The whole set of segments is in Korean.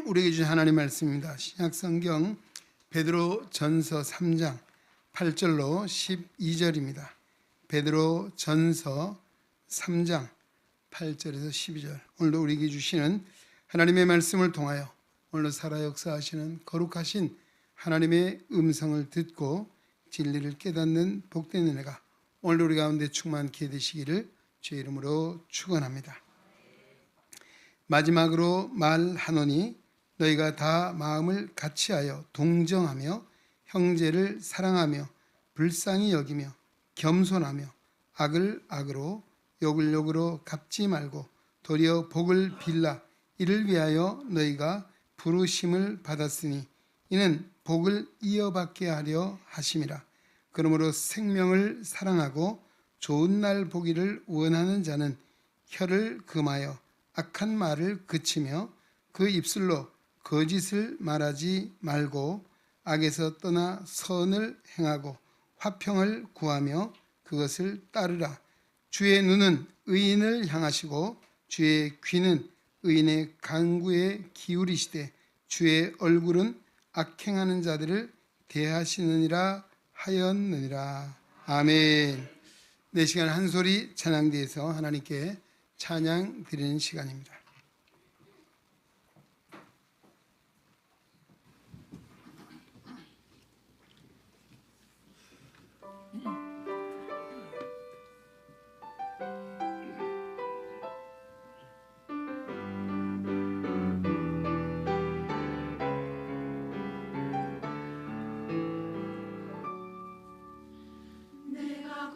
우리에게 주신 하나님 말씀입니다. 신약성경 베드로전서 3장 8절로 12절입니다. 베드로전서 3장 8절에서 12절. 오늘도 우리에게 주시는 하나님의 말씀을 통하여 오늘도 살아 역사하시는 거룩하신 하나님의 음성을 듣고 진리를 깨닫는 복된 은혜가 오늘도 우리 가운데 충만케 되시기를 주의 이름으로 축원합니다. 마지막으로 말하노니 너희가 다 마음을 같이하여 동정하며 형제를 사랑하며 불쌍히 여기며 겸손하며 악을 악으로 욕을 욕으로 갚지 말고 도리어 복을 빌라. 이를 위하여 너희가 부르심을 받았으니 이는 복을 이어받게 하려 하심이라. 그러므로 생명을 사랑하고 좋은 날 보기를 원하는 자는 혀를 금하여 악한 말을 그치며 그 입술로 거짓을 말하지 말고 악에서 떠나 선을 행하고 화평을 구하며 그것을 따르라. 주의 눈은 의인을 향하시고 주의 귀는 의인의 간구에 기울이시되 주의 얼굴은 악행하는 자들을 대하시느니라 하였느니라. 아멘. 네, 시간 한 소리 찬양대에서 하나님께 찬양 드리는 시간입니다.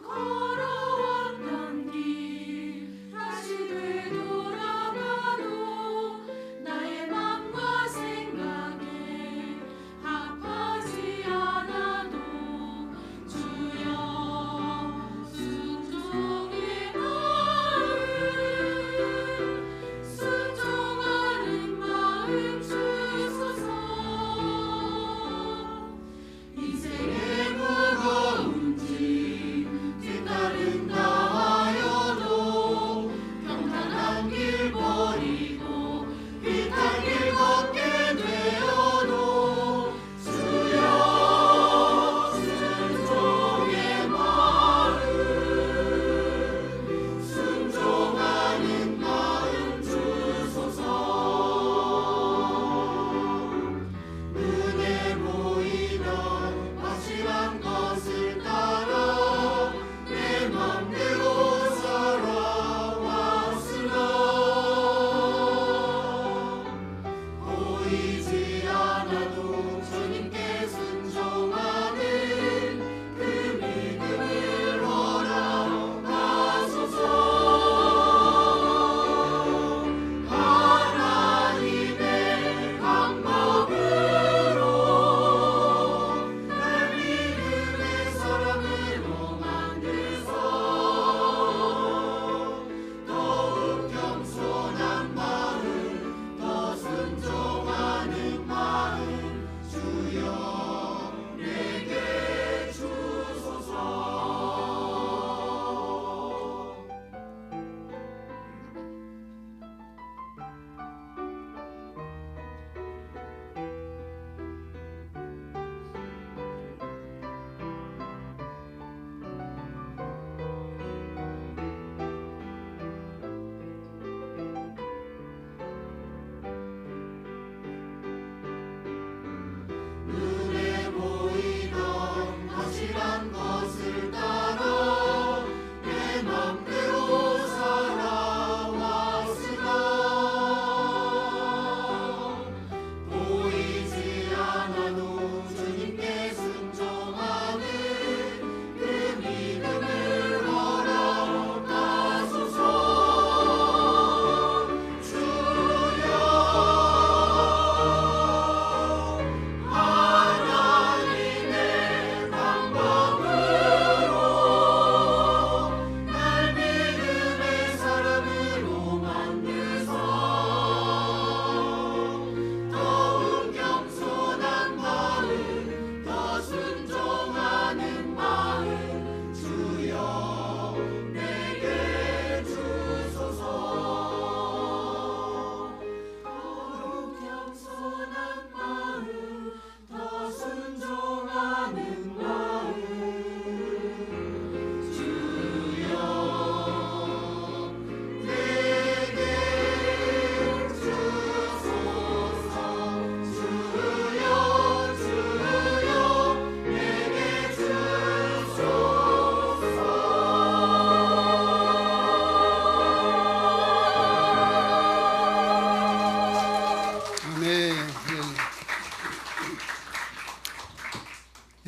걸어왔던 길 다시 되돌아가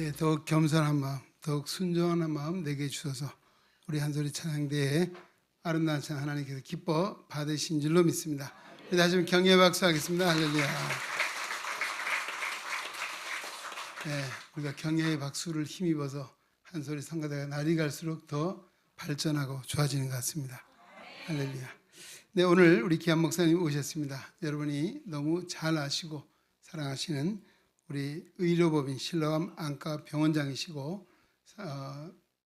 예, 더욱 겸손한 마음, 더욱 순종하는 마음 내게 주셔서 우리 한소리 찬양대에 아름다운 찬양 하나님께서 기뻐 받으신 줄로 믿습니다. 다시 한번 경외 박수하겠습니다. 할렐루야. 예, 우리가 경외의 박수를 힘입어서 한소리 성가대가 날이 갈수록 더 발전하고 좋아지는 것 같습니다. 할렐루야. 네, 오늘 우리 기한 목사님 오셨습니다. 여러분이 너무 잘 아시고 사랑하시는 우리 의료법인 실로암 안과 병원장이시고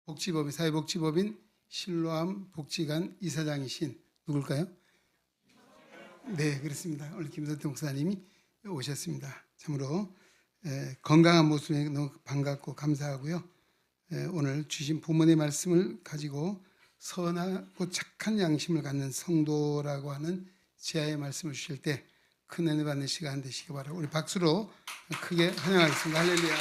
복지법인 사회복지법인 실로암 복지관 이사장이신 누굴까요? 네, 그렇습니다. 오늘 김선태 목사님이 오셨습니다. 참으로 건강한 모습에 너무 반갑고 감사하고요. 오늘 주신 부모의 말씀을 가지고 선하고 착한 양심을 갖는 성도라고 하는 지하의 말씀을 주실 때 큰 은혜 받는 시간 되시기 바라고 우리 박수로 크게 환영하겠습니다. 할렐루야.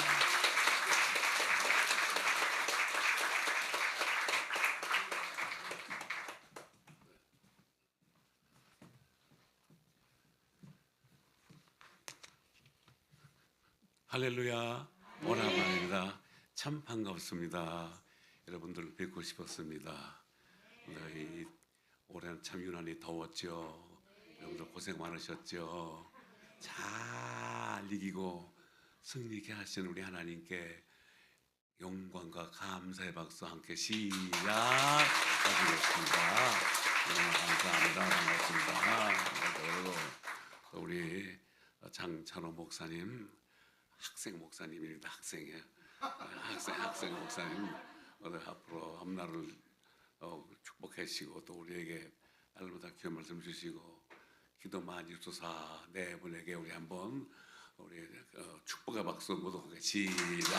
할렐루야. 오라마입니다. 참 반갑습니다. 여러분들 뵙고 싶었습니다. 이 올해는 참 유난히 더웠죠. 여러분들 고생 많으셨죠. 잘 이기고 승리케 하시는 우리 하나님께 영광과 감사의 박수 함께 시작하겠습니다. 감사합니다. 반갑습니다. 우리 장찬호 목사님 학생 목사님입니다. 학생이에요. 학생 목사님 앞으로 앞날을 축복하시고 또 우리에게 날마다 귀한 말씀 주시고 기도 많이 주사 네 분에게 우리 한번 우리 축복의 박수 모두 함께 시작.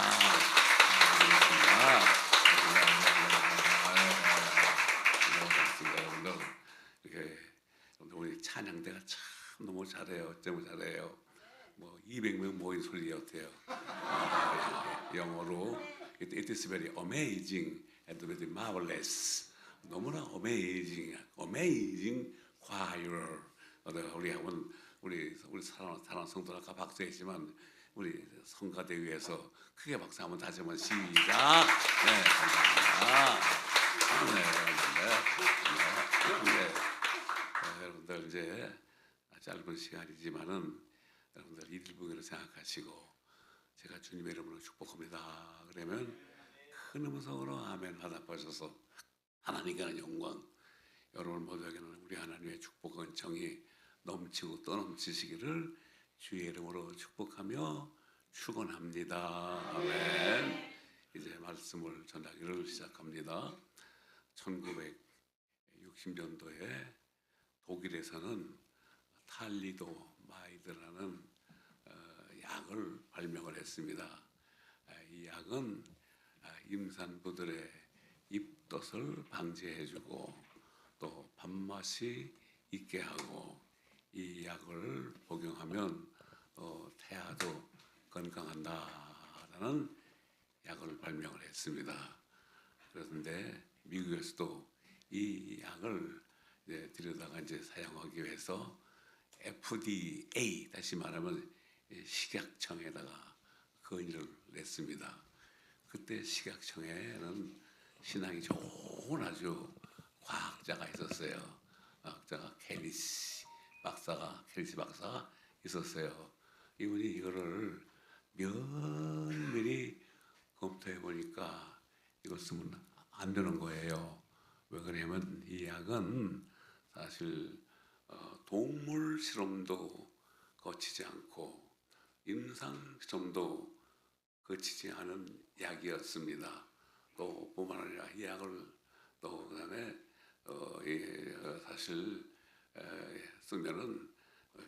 여러분들 이렇게 우리 찬양대가 참 너무 잘해요. 너무 잘해요. 뭐 200명 모인 소리 어때요? 영어로 It is very amazing and very marvelous. 너무나 amazing choir. 우리 사랑하는 성도들 아까 박수했지만 우리 성가대 위에서 크게 박수 한번 다시 한번 시작. 네, 감사합니다. 여러분들 이제 짧은 시간이지만은 여러분들 일부기로 생각하시고 제가 주님의 이름으로 축복합니다. 그러면 큰 음성으로 아멘 화답하셔서 하나님께는 영광, 여러분 모두에게는 우리 하나님의 축복은 정이 넘치고 떠넘치시기를 주의 이름으로 축복하며 축원합니다. 아멘. 이제 말씀을 전하기를 시작합니다. 1960년도에 독일에서는 탈리도 마이드라는 약을 발명을 했습니다. 이 약은 임산부들의 입덧을 방지해주고 또 밥맛이 있게 하고 이 약을 복용하면 태아도 건강한다라는 약을 발명을 했습니다. 그런데 미국에서도 이 약을 들여다가 이제 사용하기 위해서 FDA 다시 말하면 식약청에다가 건의를 냈습니다. 그때 식약청에는 신앙이 좋은 아주 과학자가 있었어요. 과학자가 켈리스 박사가 있었어요. 이분이 이거를 면밀히 검토해 보니까 이걸 쓰면 안 되는 거예요. 왜 그러냐면 이 약은 사실 동물 실험도 거치지 않고 임상 실험도 거치지 않은 약이었습니다. 또 뿐만 아니라 이 약을 또 그다음에 사실 쓰면은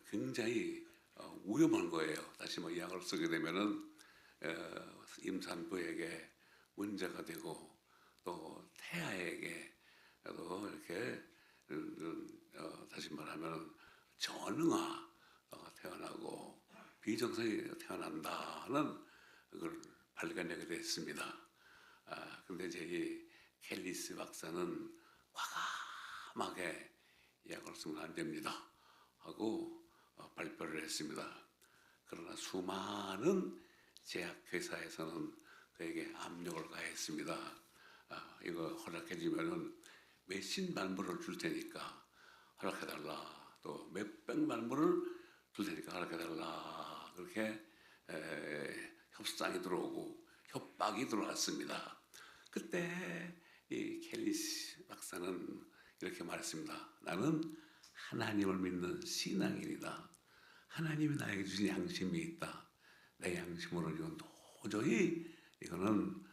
굉장히 위험한 거예요. 다시 이 약을 쓰게 되면은 임산부에게 문제가 되고 또 태아에게 또 이렇게 다시 말하면 전응아가 태어나고 비정상이 태어난다는 그걸 발견하게 됐습니다. 그런데 이제 이 켈리스 박사는 과감하게 약을 쓰면 안 됩니다 하고 발표를 했습니다. 그러나 수많은 제약회사에서는 그에게 압력을 가했습니다. 이거 허락해주면은 몇십만 불을 줄 테니까 허락해달라. 또 몇백만 불을 줄 테니까 허락해달라. 그렇게 협상이 들어오고 협박이 들어왔습니다. 그때 이 켈리시 박사는 이렇게 말했습니다. 나는 하나님을 믿는 신앙인이다. 하나님이 나에게 주신 양심이 있다. 내 양심으로 이건 도저히 이거는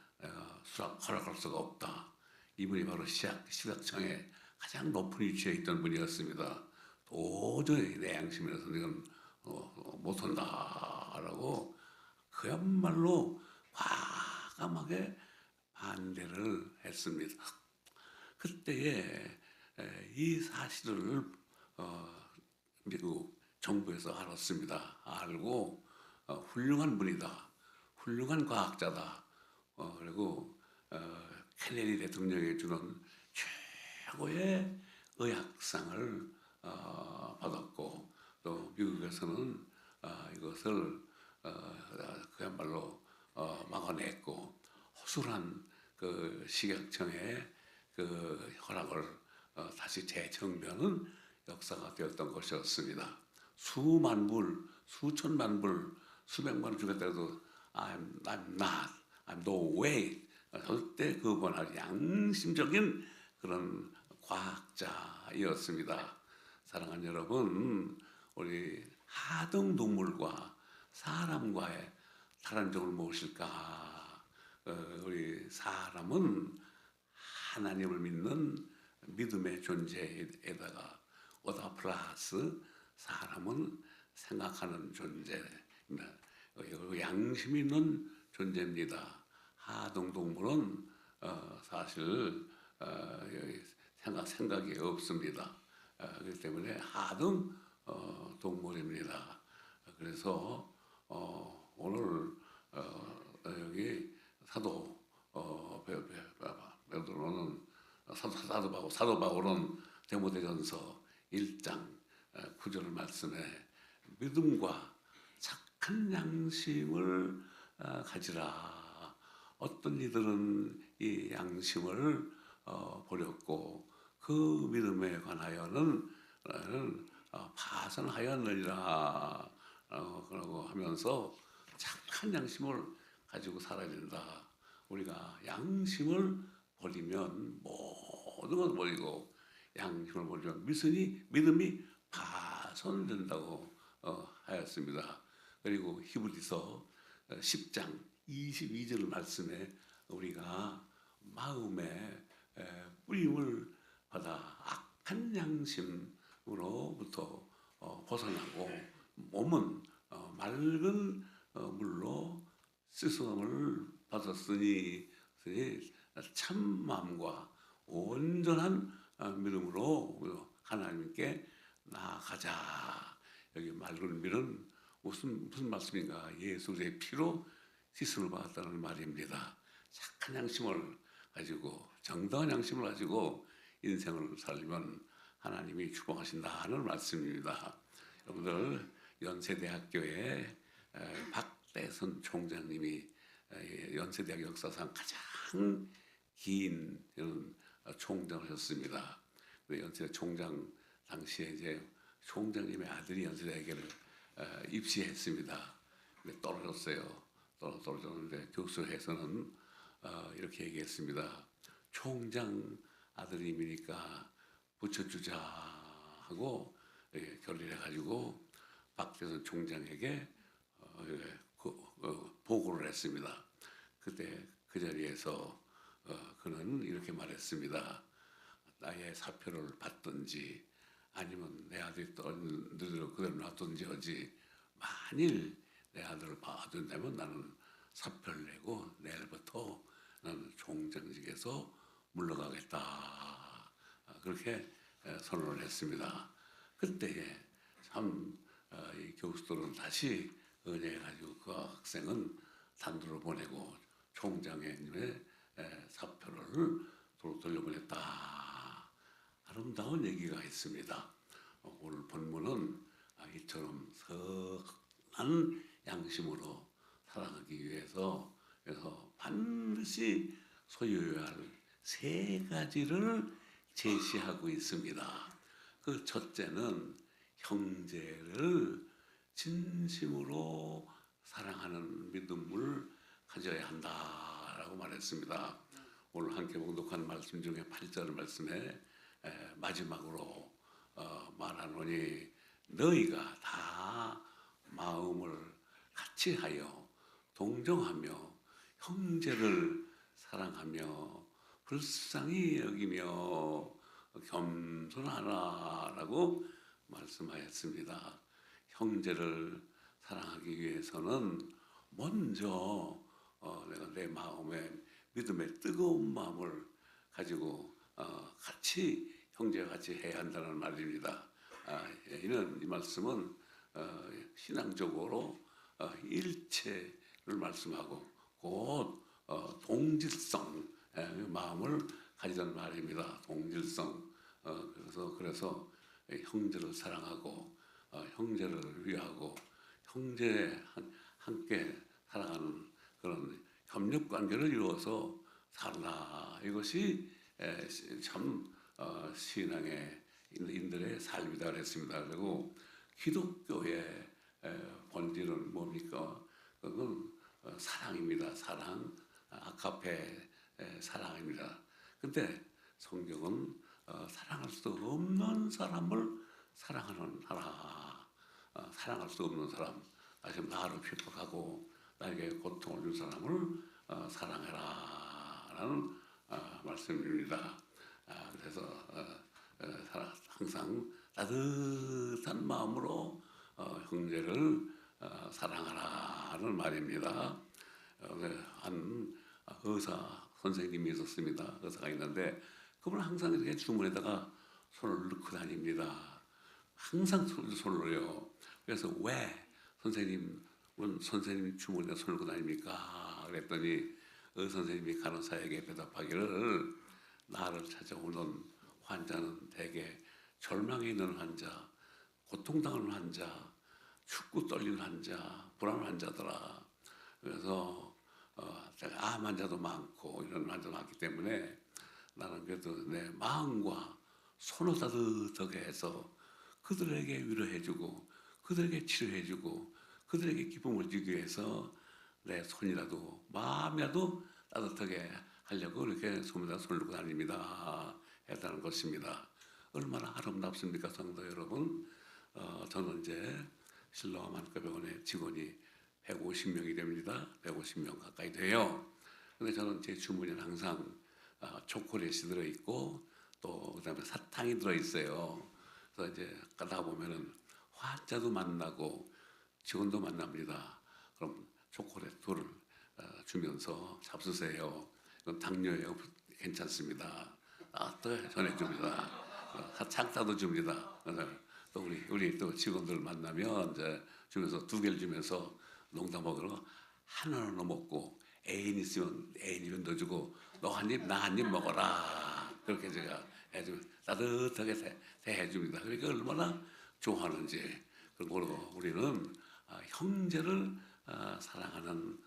허락할 수가 없다. 이분이 바로 시각청에 가장 높은 위치에 있던 분이었습니다. 도저히 내 양심에서는 이건 못한다라고 그야말로 과감하게 반대를 했습니다. 그때에 이 사실을 미국 정부에서 알았습니다. 알고 훌륭한 분이다. 훌륭한 과학자다. 그리고 켈레리 대통령이 주는 최고의 의학상을 받았고 또 미국에서는 이것을 그야말로 막아냈고 허술한 그 식약청의 그 허락을 다시 재정비하는 역사가 되었던 것이었습니다. 수만 불, 수천만 불, 수백만 원 주겠다 해도 I'm not, I'm no way. 절대 그거나 양심적인 그런 과학자였습니다. 사랑하는 여러분, 우리 하등 동물과 사람과의 다른 점을 무엇일까? 우리 사람은 하나님을 믿는 믿음의 존재에다가 오다 플러스 사람은 생각하는 존재입니다. 양심 있는 존재입니다. 하등 동물은 사실 생각이 없습니다. 그렇기 때문에 하등 동물입니다. 그래서 오늘 여기 사도 베드로는 사도 바울은 데모데전서 1장 9절 말씀에 믿음과 착한 양심을 가지라. 어떤 이들은 이 양심을 버렸고 그 믿음에 관하여는 파산하였느니라. 그러고 하면서 착한 양심을 가지고 살아야 된다. 우리가 양심을 버리면 모든 걸 버리고 양심을 버리면 믿음이 파손된다고 하였습니다. 그리고 히브리서 10장 22절 말씀에 우리가 마음에 뿌림을 받아 악한 양심으로부터 벗어나고 몸은 맑은 물로 씻음을 받았으니 참 마음과 온전한 믿음으로 하나님께 나아가자. 여기 맑은 물은 무슨 말씀인가? 예수 그리스도의 피로 씻음을 받았다는 말입니다. 착한 양심을 가지고 정당한 양심을 가지고 인생을 살면 하나님이 축복하신다는 말씀입니다. 여러분들 연세대학교의 박대선 총장님이 연세대학 역사상 가장 긴 총장을 하셨습니다. 연세대 총장 당시에 이제 총장님의 아들이 연세대학교를 입시했습니다. 근데 떨어졌는데 교수회에서는 이렇게 얘기했습니다. 총장 아들님이니까 붙여주자 하고 결의해가지고 박대선 총장에게 보고를 했습니다. 그때 그 자리에서 그는 이렇게 말했습니다. 나의 사표를 받든지 아니면 내 아들이 너희들 그대로 놔둔지 하지 만일 내 아들을 봐준다면 나는 사표를 내고 내일부터 나는 총장직에서 물러가겠다. 그렇게 선언을 했습니다. 그때에 참 이 교수들은 다시 은혜해가지고 그 학생은 단두로 보내고 총장님의 사표를 돌려보냈다. 아름다운 얘기가 있습니다. 오늘 본문은 이처럼 선한 양심으로 살아가기 위해서 그래서 반드시 소유해야 할 세 가지를 제시하고 있습니다. 그 첫째는 형제를 진심으로 사랑하는 믿음을 가져야 한다라고 말했습니다. 오늘 함께 봉독한 말씀 중에 8절 말씀에 마지막으로 말하노니 너희가 다 마음을 같이 하여 동정하며 형제를 사랑하며 불쌍히 여기며 겸손하라라고 말씀하였습니다. 형제를 사랑하기 위해서는 먼저 내가 내 마음에 믿음의 뜨거운 마음을 가지고 같이 형제와 같이 해야 한다는 말입니다. 이 말씀은 신앙적으로 일체를 말씀하고 곧 동질성 마음을 가지는 말입니다. 동질성. 그래서 형제를 사랑하고 형제를 위하고 형제 함께 살아가는 그런 협력 관계를 이루어서 살라. 이것이 참 신앙의 인들의 삶이다 그랬습니다. 그리고 기독교의 본질은 뭡니까? 그건 사랑입니다. 사랑, 아카페 사랑입니다. 근데 성경은 사랑할 수 없는 사람을 사랑하는 하나, 사랑할 수 없는 사람, 다시 나를 핍박하고 나에게 고통을 준 사람을 사랑해라라는 말씀입니다. 그래서 항상 따뜻한 마음으로 형제를 사랑하라는 말입니다. 한 의사 선생님이 있었습니다. 의사가 있는데 그분은 항상 이렇게 주머니에다가 손을 넣고 다닙니다. 항상 손을 넣어요. 그래서 왜 선생님 주머니에 손을 넣고 다닙니까? 그랬더니 선생님이 간호사에게 대답하기를 나를 찾아오는 환자는 대개 절망에 있는 환자, 고통당하는 환자, 춥고 떨리는 환자, 불안한 환자더라. 그래서 제가 암 환자도 많고 이런 환자도 많기 때문에 나는 그래도 내 마음과 손을 따뜻하게 해서 그들에게 위로해주고 그들에게 치료해주고 그들에게 기쁨을 주기 위해서 내 손이라도 마음이라도 따뜻하게 하려고 이렇게 손에다 손을 넣고 다닙니다. 했다는 것입니다. 얼마나 아름답습니까, 성도 여러분? 저는 이제 실로암 안과병원의 직원이 150명이 됩니다. 150명 가까이 돼요. 근데 저는 제 주머니는 항상 초콜릿이 들어있고 또 그다음에 사탕이 들어있어요. 그래서 이제 가다 보면은 환자도 만나고 직원도 만납니다. 그럼 초콜릿 둘을 주면서 잡수세요. 이건 당뇨예요. 괜찮습니다. 또 전해줍니다. 사탕도 줍니다. 또 우리 또 직원들 만나면 이제 주면서 2개를 주면서 농담먹으러 하나는 너 먹고 애인 있으면 애인이면 너 주고 너 한 입 나 한 입 먹어라. 그렇게 제가 해주면 따뜻하게 대해줍니다. 그러니까 얼마나 좋아하는지. 그리고 우리는 형제를 사랑하는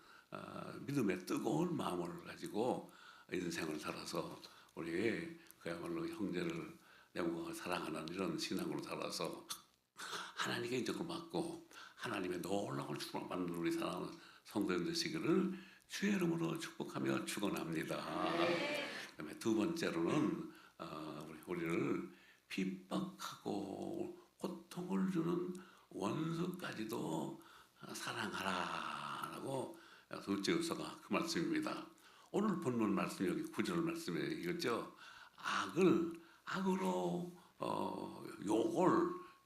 믿음의 뜨거운 마음을 가지고 인생을 살아서 우리 그야말로 형제를 영광을 사랑하는 이런 신앙으로 살아서 하나님께 인정받고 하나님의 놀라운 축복을 받는 우리 사랑하는 성도님 되시기를 주의 이름으로 축복하며 축원합니다. 그다음에 두 번째로는 우리를 핍박하고 고통을 주는 원수까지도 사랑하라라고 둘째 요소가 그 말씀입니다. 오늘 본문 말씀 여기 9절 말씀에 이거죠. 악으로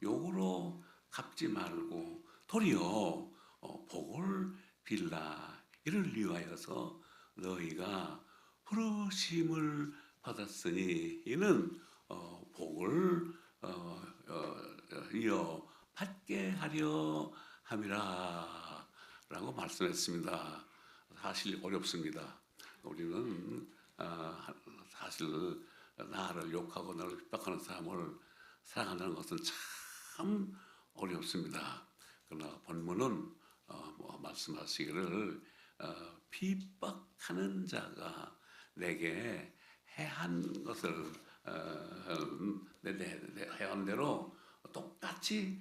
욕으로 갚지 말고 도리어 복을 빌라. 이를 위하여서 너희가 부르심을 받았으니 이는 복을 이어 받게 하려 함이라 라고 말씀했습니다. 사실 어렵습니다. 우리는 사실 나를 욕하고 나를 핍박하는 사람을 사랑한다는 것은 참 어렵습니다. 그러나 본문은 말씀하시기를 핍박하는 자가 내게 해한 것을 해한 대로 똑같이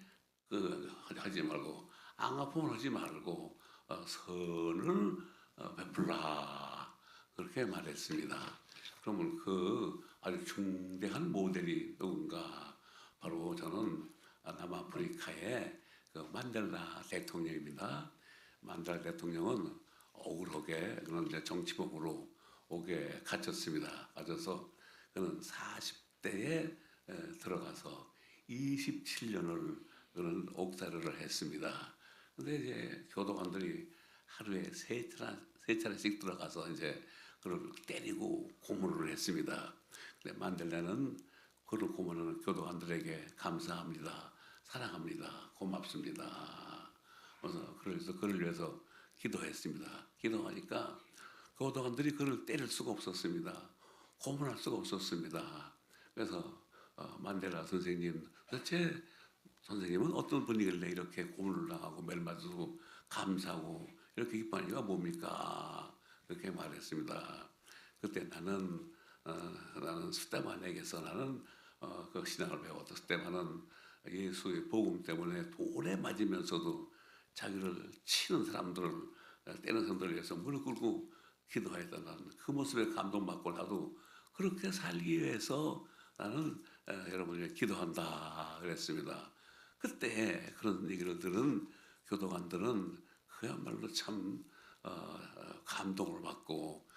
하지 말고 앙아픔을 하지 말고 선을 베풀라 그렇게 말했습니다. 그러면 그 아주 중대한 모델이 누군가 바로 저는 남아프리카의 그 만델라 대통령입니다. 만델라 대통령은 억울하게 그런 이제 정치범으로 옥에 갇혔습니다. 갇혀서 그는 40대에 들어가서 27년을 그는 옥살이를 했습니다. 근데 이제 교도관들이 하루에 세 차례씩 들어가서 이제 그를 때리고 고문을 했습니다. 근데 만델라는 그를 고문하는 교도관들에게 감사합니다, 사랑합니다, 고맙습니다. 그래서 그를 위해서 기도했습니다. 기도하니까 교도관들이 그를 때릴 수가 없었습니다. 고문할 수가 없었습니다. 그래서 만델라 선생님, 도대체 선생님은 어떤 분이길래 이렇게 고문을 당하고 매일 맞고 감사하고 이렇게 기뻐하는 이유가 뭡니까? 그렇게 말했습니다. 그때 나는 스테반에게서 나는 그 신앙을 배웠던 스테반은 예수의 복음 때문에 돌에 맞으면서도 자기를 치는 사람들을 때리는 사람들을 위해서 무릎 꿇고 기도했다는 그 모습에 감동받고 나도 그렇게 살기 위해서 나는 여러분을 기도한다 그랬습니다. 그때 그런 얘기를 들은 교도관들은 그야말로 참 감동을 받고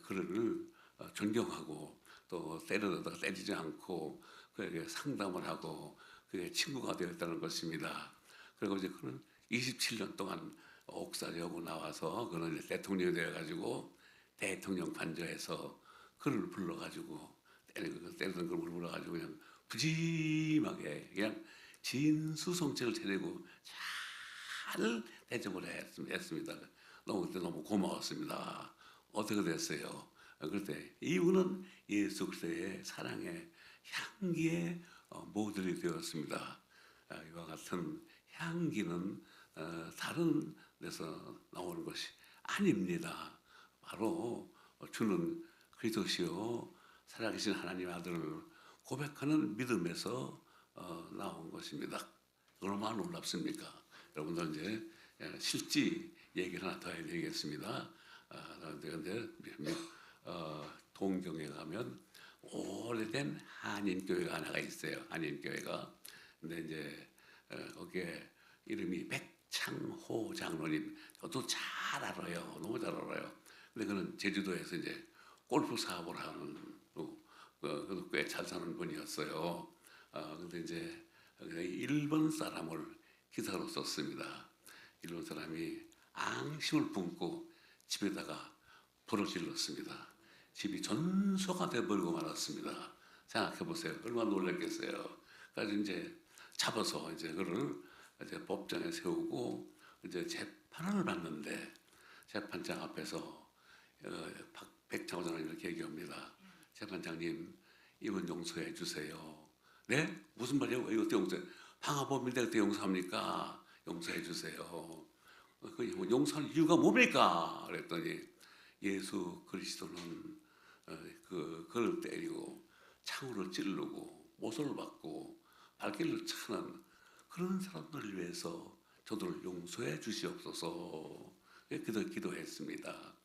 그를 존경하고 또 때리다가 때리지 않고 그에게 상담을 하고 그의 친구가 되었다는 것입니다. 그리고 이제 그는 27년 동안 옥살이하고 나와서 그는 이제 대통령이 되어가지고 대통령 관저에서 그를 불러가지고 때리던 걸 불러가지고 그냥 부짐하게 그냥 진수성찬을 차리고 잘 대접을 했습니다. 그때 너무 고마웠습니다. 어떻게 됐어요? 그럴 때 이유는 예수 그리스도의 사랑의 향기의 모델이 되었습니다. 이와 같은 향기는 다른 데서 나오는 것이 아닙니다. 바로 주는 그리스도시요 살아계신 하나님 아들을 고백하는 믿음에서 나온 것입니다. 얼마나 놀랍습니까? 여러분들 이제 실제 얘기를 하나 더 해야 되겠습니다. 그런데 동경에 가면 오래된 한인교회가 하나가 있어요. 한인교회가. 근데 이제 거기에 이름이 백창호 장로님. 저도 잘 알아요. 너무 잘 알아요. 근데 그는 제주도에서 이제 골프 사업을 하는 그래도 꽤 잘 사는 분이었어요. 근데 이제 일본 사람을 기사로 썼습니다. 일본 사람이 앙심을 품고 집에다가 불을 질렀습니다. 집이 전소가 돼버리고 말았습니다. 생각해 보세요. 얼마나 놀랐겠어요. 그래서 이제 잡아서 이제 그를 이제 법정에 세우고 이제 재판을 받는데 재판장 앞에서 백창호 장로님 이렇게 얘기합니다. 재판장님, 이분 용서해 주세요. 네? 무슨 말이에요? 이거 어떻게 용서해? 방화범인데 어떻게 용서합니까? 용서해 주세요. 그 용서할 이유가 뭡니까? 그랬더니 예수 그리스도는 그를 때리고 창으로 찌르고 모쏠을 받고 발길을 차는 그런 사람들을 위해서 저들을 용서해 주시옵소서 기도했습니다.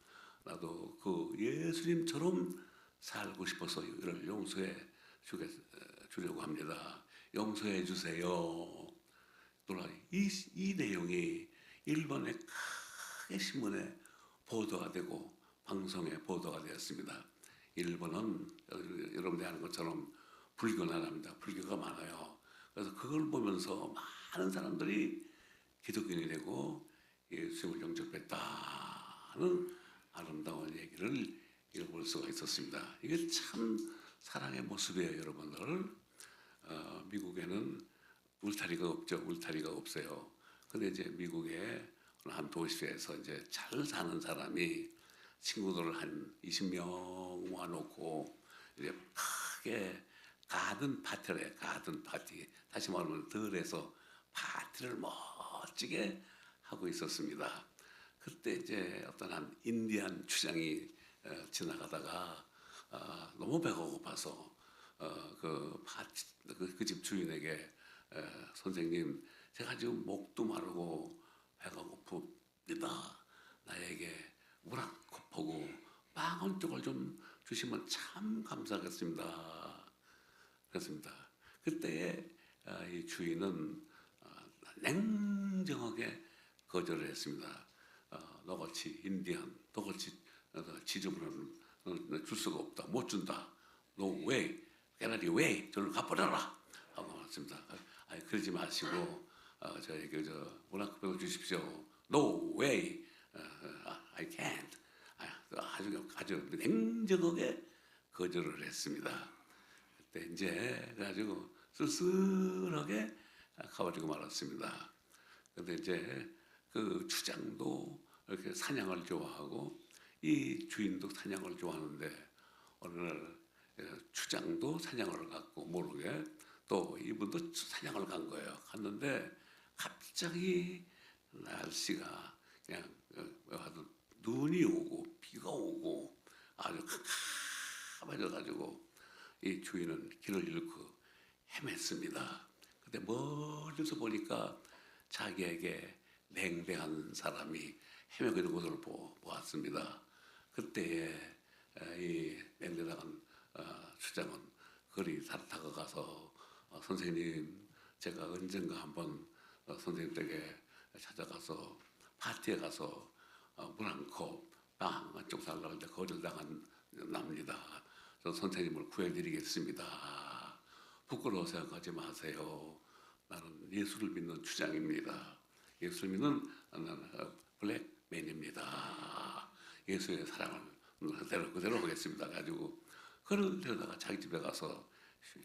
나도 그 예수님처럼 살고 싶어서 이를 용서해 주려고 합니다. 용서해 주세요. 이 내용이 일본의 크게 신문에 보도가 되고 방송에 보도가 되었습니다. 일본은 여러분들이 아는 것처럼 불교 나라입니다. 불교가 많아요. 그래서 그걸 보면서 많은 사람들이 기독교인이 되고 예수님을 영접했다는 아름다운 얘기를 읽어볼 수가 있었습니다. 이게 참 사랑의 모습이에요, 여러분들. 미국에는 울타리가 없죠. 울타리가 없어요. 근데 이제 미국의 한 도시에서 이제 잘 사는 사람이 친구들을 한 20명 모아놓고 이제 크게 가든 파티. 다시 말하면 들에서 파티를 멋지게 하고 있었습니다. 그때 이제 어떤 한 인디안 추장이 지나가다가 너무 배가 고파서 그 집 주인에게 선생님, 제가 지금 목도 마르고 배가 고픕니다. 나에게 물 한 컵 보고 빵 한 쪽을 좀 주시면 참 감사하겠습니다. 그렇습니다. 그때 이 주인은 냉정하게 거절을 했습니다. 너같이 인디안, 너같이 지저분한 줄 수가 없다, 못 준다. No way, 깨라리 way, 저를 갚아라라 하고 말했습니다. 아니 그러지 마시고 저에게 문학 배워 주십시오. No way, I can't. 아주 냉정하게 거절을 했습니다. 그때 이제 가지고 쓸쓸하게 가버리고 말았습니다. 근데 이제 그 추장도 이렇게 사냥을 좋아하고 이 주인도 사냥을 좋아하는데 어느 날 추장도 사냥을 갔고 모르게 또 이분도 사냥을 간 거예요. 갔는데 갑자기 날씨가 그냥 아주 눈이 오고 비가 오고 아주 캄캄해져가지고 이 주인은 길을 잃고 헤맸습니다. 근데 멀리서 보니까 자기에게 냉랭한 사람이 헤매고 있는 것을 보았습니다. 그때에 이 냉랭한 추장은 거리 다가가서 선생님, 제가 언젠가 한번 선생님 댁에 찾아가서 파티에 가서 물 한 컵, 빵 한 쪽 달라고 하는데 거절당한 납니다. 저 선생님을 구해드리겠습니다. 부끄러워 생각하지 마세요. 나는 예수를 믿는 추장입니다. 예수를 믿는 블랙맨입니다. 예수의 사랑을 그대로 하겠습니다. 가지고 그를 데려다가 자기 집에 가서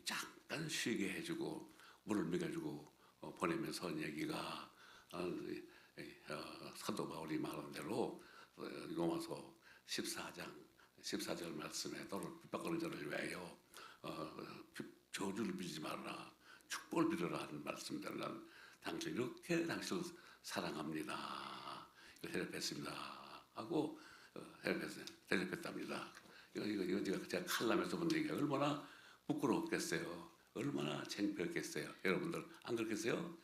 잠깐 쉬게 해주고 물을 먹여주고 보내면서 한 얘기가 사도 바울이 말한 대로 로마서 14절 말씀에 너를 핍박하는 자를 위하여 저주를 빌지 말라, 축복을 빌어라 하는 말씀대로 난 당신 이렇게 당신을 사랑합니다. 이거 대접했습니다 하고 대접했답니다. 이거 제가 칼럼에서 본 얘기가 얼마나 부끄럽겠어요. 얼마나 창피했겠어요. 여러분들 안 그렇겠어요?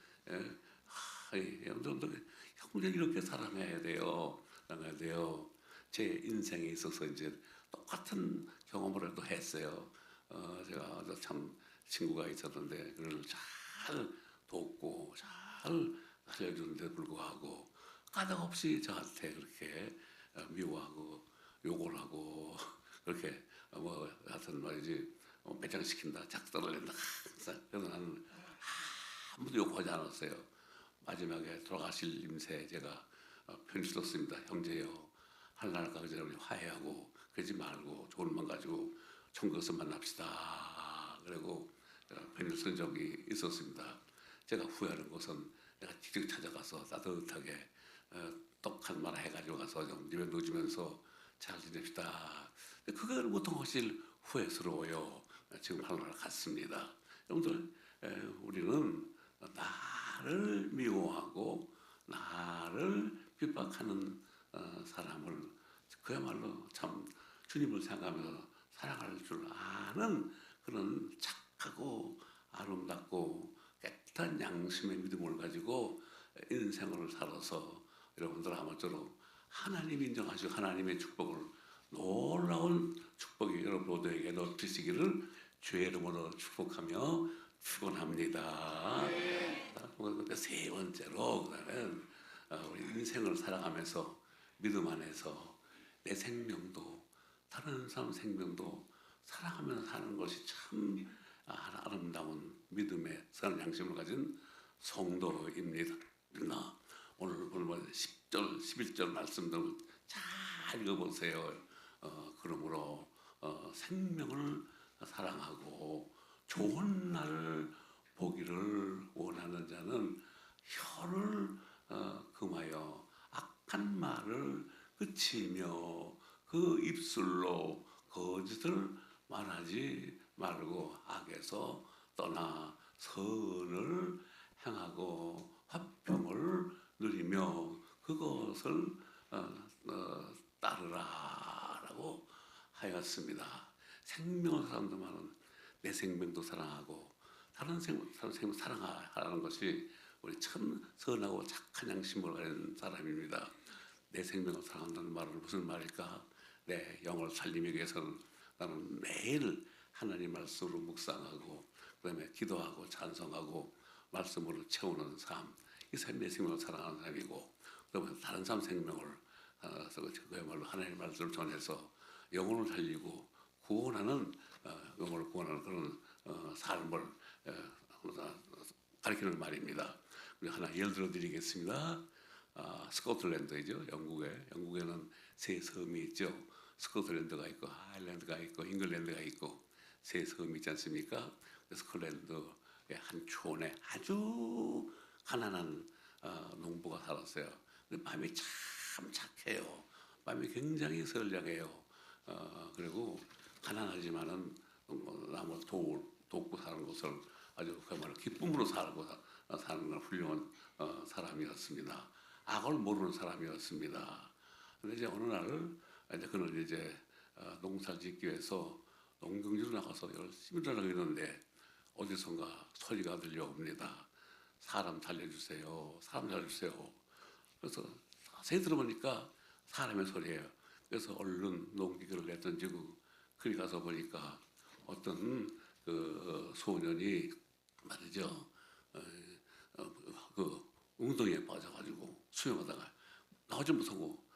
여러분들 형제 이렇게 사랑해야 돼요. 사랑해야 돼요. 제 인생에 있어서 이제 똑같은 경험을 또 했어요. 제가 참 친구가 있었는데 그를 잘 돕고 잘 살려주는데 불구하고 까닭없이 저한테 그렇게 미워하고 욕을 하고 그렇게 하여튼 말이지 배짱시킨다, 작살을 낸다 항상. 그래서 나는 아무도 욕하지 않았어요. 마지막에 돌아가실 임새 제가 편지 썼습니다. 형제요, 하나님 가기 전에 우리 화해하고 그러지 말고 좋은 맘 가지고 천국에서 만납시다. 그리고 편지를 쓴 적이 있었습니다. 제가 후회하는 것은 내가 직접 찾아가서 따뜻하게 떡 한 말 해가지고 가서 좀 입에 넣어주면서 잘 지냅시다. 그걸 보통 사실 후회스러워요. 지금 하늘나라 갔습니다. 여러분들 우리는 나를 미워하고 나를 핍박하는 사람을 그야말로 참 주님을 생각하면서 사랑할 줄 아는 그런 착하고 아름답고 깨끗한 양심의 믿음을 가지고 인생을 살아서 여러분들 아무쪼록 하나님 인정하시고 하나님의 축복을 놀라운 축복이 여러분 모두에게 넘치시기를 주의 이름으로 축복하며 축원합니다. 세 번째로 그다음에 우리 인생을 살아가면서 믿음 안에서 내 생명도 다른 사람 생명도 사랑하면서 사는 것이 참 아름다운 믿음의 선한 양심을 가진 성도입니다. 오늘 보면 10절, 11절 말씀들을 잘 읽어보세요. 그러므로 생명을 사랑하고 좋은 날을 보기를 원하는 자는 혀를 금하여 악한 말을 그치며 그 입술로 거짓을 말하지 말고 악에서 떠나 선을 행하고 화평을 누리며 그것을 따르라라고 하였습니다. 생명을 사랑하는 내 생명도 사랑하고 다른 생명 사랑하라는 것이 우리 참 선하고 착한 양심을 가진 사람입니다. 내 생명을 사랑한다는 말은 무슨 말일까? 내 영을 살리기 위해서는 나는 매일 하나님 말씀으로 묵상하고 그다음에 기도하고 찬송하고 말씀으로 채우는 삶, 이 삶이 내 생명을 사랑하는 삶이고 그다음에 다른 사람 생명을 그야말로 하나님의 말씀을 전해서 영혼을 살리고 구원하는 영혼을 구원하는 그런 삶을 가리키는 말입니다. 하나 예를 들어 드리겠습니다. 스코틀랜드이죠. 영국에는 세 섬이 있죠. 스코틀랜드가 있고 아일랜드가 있고 잉글랜드가 있고 세 섬이 있지 않습니까? 스코틀랜드의 한 촌에 아주 가난한 농부가 살았어요. 근데 마음이 참 착해요. 마음이 굉장히 선량해요. 그리고 가난하지만은 남을 돕고 사는 것을 아주 그야말로 기쁨으로 살고 사는 훌륭한 사람이었습니다. 악을 모르는 사람이었습니다. 근데 이제 어느 날 이제 그는 이제 농사를 짓기 위해서 농경지로 나가서 열심히 일하고 있는데 어디선가 소리가 들려옵니다. 사람 살려주세요. 사람 살려주세요. 그래서 자세히 들어보니까 사람의 소리예요. 그래서 얼른 농기계를 내던지고 그리 가서 보니까 어떤 그 소년이 말이죠. 그 웅덩이에 빠져가지고 수영하다가 나오지 못하고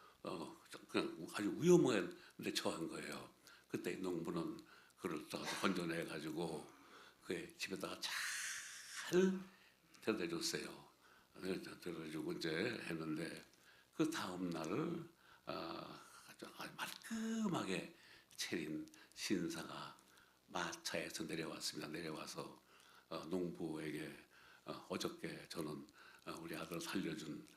그냥 아주 위험한 데 처한 거예요. 그때 농부는 그를 건져내가지고 그 집에다가 잘 데려다 줬어요. 데려다 주고 이제 했는데 그 다음 날을 아주 말끔하게 차린 신사가 마차에서 내려왔습니다. 내려와서 농부에게 어저께 저는 우리 아들 살려준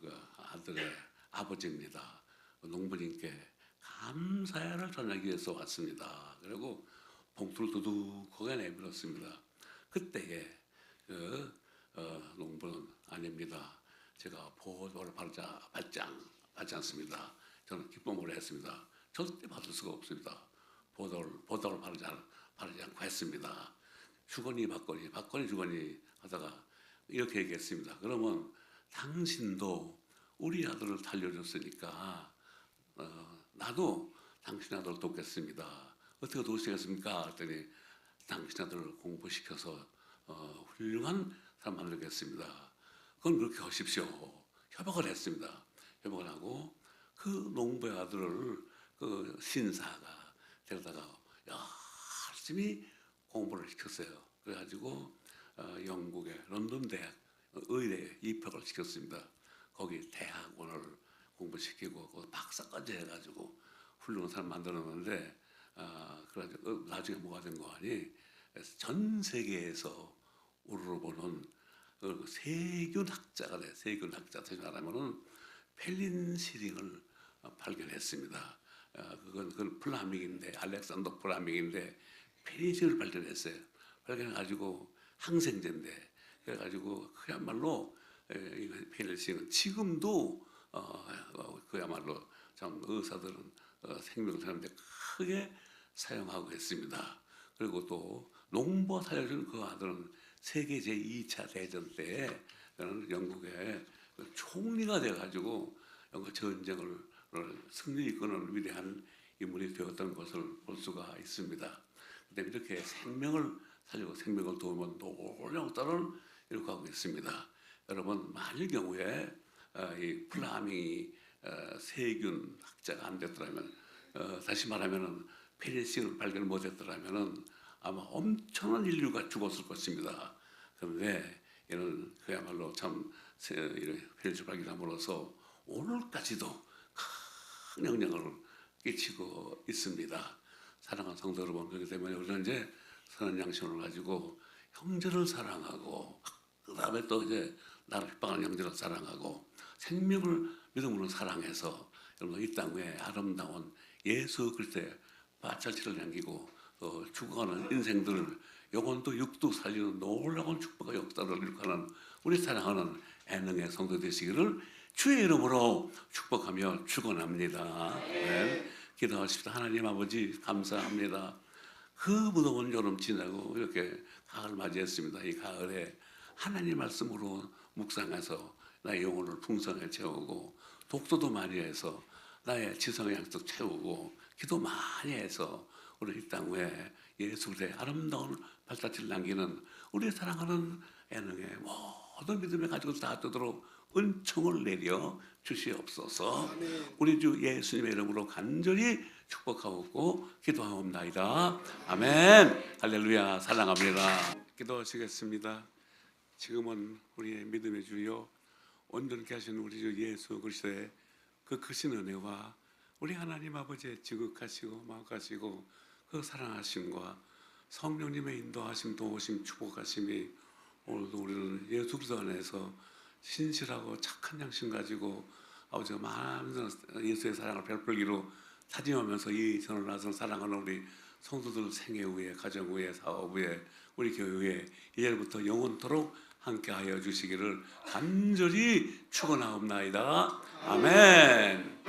그 아들의 아버지입니다. 농부님께 감사를 전하기 위해서 왔습니다. 그리고 봉투를 두둑하게 내밀었습니다. 그때에 그 농부는 아닙니다. 제가 보호를 받지 않습니다. 저는 기쁨으로 했습니다. 절대 받을 수가 없습니다. 보답을 바라지 않고 했습니다. 주거니 받거니 주거니 하다가 이렇게 얘기했습니다. 그러면 당신도 우리 아들을 살려줬으니까 나도 당신 아들을 돕겠습니다. 어떻게 도우시겠습니까? 했더니 당신 아들을 공부시켜서 훌륭한 사람 만들겠습니다. 그건 그렇게 하십시오. 협약을 했습니다. 협약을 하고 그 농부의 아들을 그 신사가 데려다가 열심히 공부를 시켰어요. 그래가지고 영국의 런던 대학 의대에 입학을 시켰습니다. 거기 대학원을 공부시키고 거기 박사까지 해가지고 훌륭한 사람 만들었는데 그래가지고 나중에 뭐가 된 거 아니? 전 세계에서 우러러보는 그 세균 학자가 돼. 세균 학자 다시 말하면은 펠린시린을 발견했습니다. 그건 플라밍인데 알렉산더 플라밍인데 펠린시린을 발견했어요. 발견해가지고 항생제인데 그래가지고 그야말로 펠린시린은 지금도 그야말로 참 의사들은 생명을 사는데 크게 사용하고 있습니다. 그리고 또 농부가 살려준 그 아들은 세계 제2차 대전 때 영국의 총리가 돼가지고 영국 전쟁을 승리 이끄는 위대한 인물이 되었던 것을 볼 수가 있습니다. 그다음에 이렇게 생명을 살리고 생명을 도우면 놀라운 딸을 이렇게 하고 있습니다. 여러분 만일 경우에 이 플라밍이 세균 학자가 안 됐더라면 다시 말하면은 페니실린을 발견 못했더라면은 아마 엄청난 인류가 죽었을 것입니다. 그런데 이는 그야말로 참 페니실린 발견함으로써 오늘까지도 큰 영향을 끼치고 있습니다. 사랑하는 성도 여러분, 그렇기 때문에 우리는 이제 선한 양심을 가지고 형제를 사랑하고 그 다음에 또 이제 나를 핍박하는 형제를 사랑하고 생명을 믿음으로 사랑해서 여러분 이 땅에 아름다운 예수 그리스도의 마찰치를 남기고 죽어가는 인생들을 영혼도 육도 살리는 놀라운 축복과 역사를 이룩하는 우리 사랑하는 애능의 성도 되시기를 주의 이름으로 축복하며 축원합니다. 네. 기도하십시다. 하나님 아버지 감사합니다. 그 무더운 여름 지나고 이렇게 가을 맞이했습니다. 이 가을에 하나님 말씀으로 묵상해서 나의 영혼을 풍성하게 채우고 독서도 많이 해서 나의 지성의 양식 채우고 기도 많이 해서 우리 이 땅에 예술의 아름다운 발자취를 남기는 우리 사랑하는 애능의 모든 믿음의 가지고 다 뜨도록 은총을 내려 주시옵소서. 우리 주 예수님의 이름으로 간절히 축복하고 기도하옵나이다. 아멘. 할렐루야. 사랑합니다. 기도하시겠습니다. 지금은 우리의 믿음의 주여 온전케 하시는 우리 주 예수 그리스도의 그 크신 은혜와 우리 하나님 아버지의 지극하시고 마음하시고 그 사랑하심과 성령님의 인도하심 도우심 축복하심이 오늘도 우리는 예수 그리스도 안에서 신실하고 착한 양심 가지고 아버지가 많은 예수의 사랑을 베풀기로 다짐하면서 이 전을 나서 사랑하는 우리 성도들 생애 후에 가정 후에 사업 후에 우리 교회 후에 이제부터 영원토록 함께하여 주시기를 간절히 축원하옵나이다. 아멘.